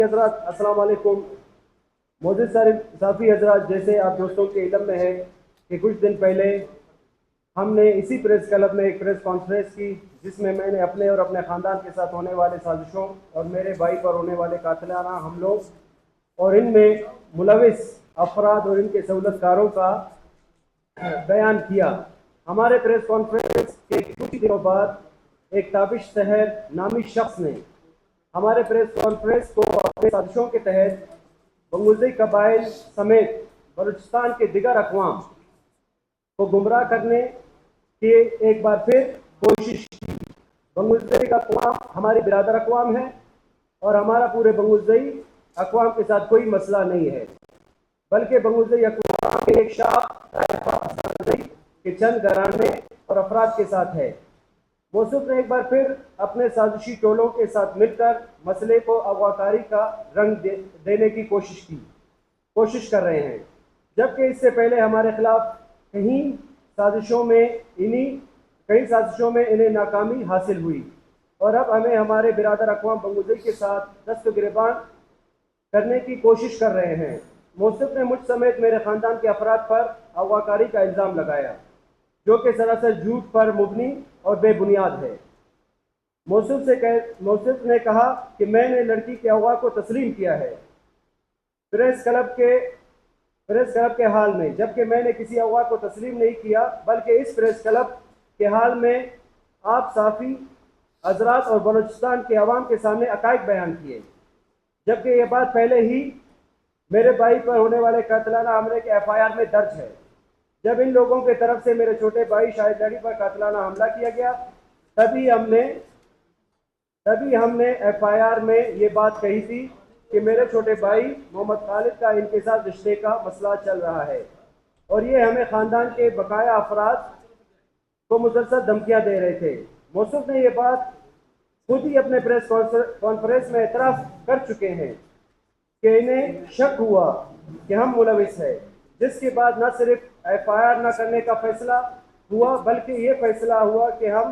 حضرات السلام علیکم. معزز صافی حضرات، جیسے آپ دوستوں کے علم میں ہے کہ کچھ دن پہلے ہم نے اسی پریس کلب میں ایک پریس کانفرنس کی، جس میں نے اپنے اور اپنے خاندان کے ساتھ ہونے والے سازشوں اور میرے بھائی پر ہونے والے قاتلانہ حملوں اور ان میں ملوث افراد اور ان کے سہولت کاروں کا بیان کیا. ہمارے پریس کانفرنس کے کچھ دنوں بعد ایک تابش سحر نامی شخص نے ہمارے پریس کانفرنس کو اپنے سازشوں کے تحت بنگلدی قبائل سمیت بلوچستان کے دیگر اقوام کو گمراہ کرنے کی ایک بار پھر کوشش کی. بنگلدی کا اقوام ہماری برادر اقوام ہے اور ہمارا پورے بنگلدی اقوام کے ساتھ کوئی مسئلہ نہیں ہے، بلکہ بنگلدی اقوام کے ایک شاخ کے چند گھرانے اور افراد کے ساتھ ہے. موصوف نے ایک بار پھر اپنے سازشی ٹولوں کے ساتھ مل کر مسئلے کو اغواکاری کا رنگ دینے کی کوشش کر رہے ہیں، جبکہ اس سے پہلے ہمارے خلاف کئی سازشوں میں انہیں ناکامی حاصل ہوئی اور اب ہمیں ہمارے برادر اقوام بنگلدی کے ساتھ دست و گریبان کرنے کی کوشش کر رہے ہیں. موصوف نے مجھ سمیت میرے خاندان کے افراد پر اغواکاری کا الزام لگایا، جو کہ سراسر جھوٹ پر مبنی اور بے بنیاد ہے. موصوف نے کہا کہ میں نے لڑکی کے اغوا کو تسلیم کیا ہے پریس کلب کے حال میں، جبکہ میں نے کسی اغوا کو تسلیم نہیں کیا، بلکہ اس پریس کلب کے حال میں آپ صافی حضرات اور بلوچستان کے عوام کے سامنے حقائق بیان کیے، جبکہ یہ بات پہلے ہی میرے بھائی پر ہونے والے قاتلانہ حملے کے FIR میں درج ہے. جب ان لوگوں کی طرف سے میرے چھوٹے بھائی شاہد ڈیڈی پر قاتلانہ حملہ کیا گیا، تبھی ہم نے FIR میں یہ بات کہی تھی کہ میرے چھوٹے بھائی محمد خالد کا ان کے ساتھ رشتے کا مسئلہ چل رہا ہے اور یہ ہمیں خاندان کے بقایا افراد کو مسلسل دھمکیاں دے رہے تھے. موصوف نے یہ بات خود ہی اپنے پریس کانفرنس میں اعتراف کر چکے ہیں کہ انہیں شک ہوا کہ ہم ملوث ہیں، جس کے بعد نہ صرف FIR نہ کرنے کا فیصلہ ہوا، بلکہ یہ فیصلہ ہوا کہ ہم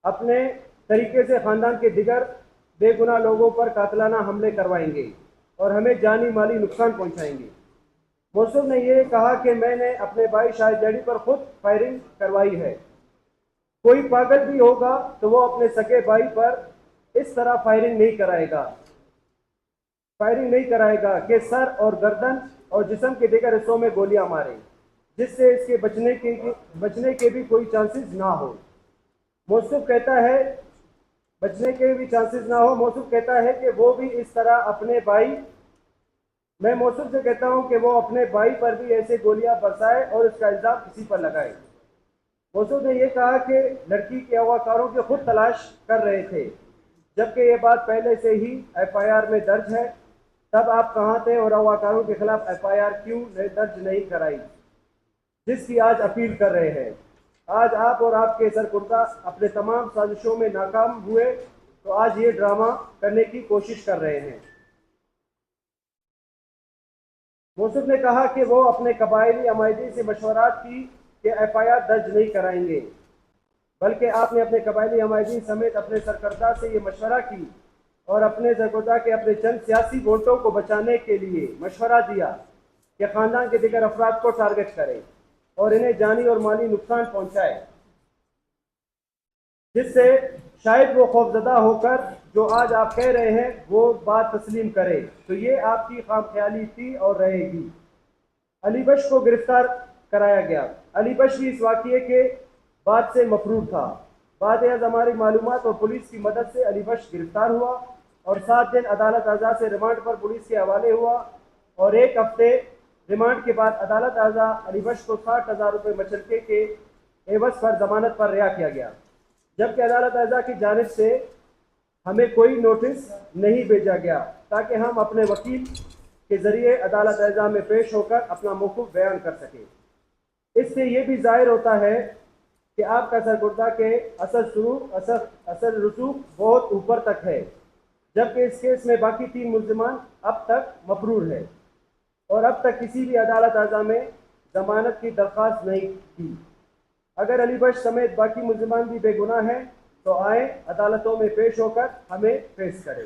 اپنے طریقے سے خاندان کے دیگر بے گناہ لوگوں پر قاتلانہ حملے کروائیں گے اور ہمیں جانی مالی نقصان پہنچائیں گے. موصوف نے یہ کہا کہ میں نے اپنے بھائی شاہد ڈیڈی پر خود فائرنگ کروائی ہے. کوئی پاگل بھی ہوگا تو وہ اپنے سگے بھائی پر اس طرح فائرنگ نہیں کرائے گا کہ سر اور گردن اور جسم کے دیگر حصوں میں گولیاں مارے، جس سے اس کے بچنے کے بھی کوئی چانسز نہ ہو. موصوف کہتا ہے کہ وہ بھی اس طرح اپنے بھائی میں موصوف سے کہتا ہوں کہ وہ اپنے بھائی پر بھی ایسے گولیاں برسائے اور اس کا الزام کسی پر لگائے. موصوف نے یہ کہا کہ لڑکی کے اغواکاروں کی خود تلاش کر رہے تھے، جبکہ یہ بات پہلے سے ہی FIR میں درج ہے. تب آپ کہاں تھے اور اغواکاروں کے خلاف FIR کیوں درج نہیں کرائی، جس کی آج اپیل کر رہے ہیں؟ آج آپ اور آپ کے سرکردہ اپنے تمام سازشوں میں ناکام ہوئے تو آج یہ ڈرامہ کرنے کی کوشش کر رہے ہیں. موصوف نے کہا کہ وہ اپنے قبائلی عمائدی سے مشورات کی کہ FIR درج نہیں کرائیں گے، بلکہ آپ نے اپنے قبائلی عمائدی سمیت اپنے سرکردہ سے یہ مشورہ کی اور اپنے سرکردہ کے اپنے چند سیاسی ووٹوں کو بچانے کے لیے مشورہ دیا کہ خاندان کے دیگر افراد کو ٹارگٹ کرے اور انہیں جانی اور مالی نقصان پہنچائے، جس سے شاید وہ خوفزدہ ہو کر جو آج آپ کہہ رہے ہیں وہ بات تسلیم کرے. تو یہ آپ کی خام خیالی تھی اور رہے گی. علی بخش کو گرفتار کرایا گیا. علی بخش بھی اس واقعے کے بعد سے مفرور تھا. بعد از ہماری معلومات اور پولیس کی مدد سے علی بخش گرفتار ہوا اور 7 دن عدالت اعضاء سے ریمانڈ پر پولیس کے حوالے ہوا اور 1 ہفتے ریمانڈ کے بعد عدالت اعضاء علی بخش کو 60,000 روپے مچلکے کے عوض پر ضمانت پر رہا کیا گیا، جبکہ عدالت اعضاء کی جانب سے ہمیں کوئی نوٹس نہیں بھیجا گیا تاکہ ہم اپنے وکیل کے ذریعے عدالت اعضاء میں پیش ہو کر اپنا موقف بیان کر سکیں. اس سے یہ بھی ظاہر ہوتا ہے کہ آپ کا سرکردہ کے اصل رسوخ بہت اوپر تک ہے، جبکہ اس کیس میں باقی 3 ملزمان اب تک مفرور ہیں اور اب تک کسی بھی عدالت اعضاء میں ضمانت کی درخواست نہیں کی. اگر علی بخش سمیت باقی ملزمان بھی بے گناہ ہیں تو آئیں عدالتوں میں پیش ہو کر ہمیں فیس کریں.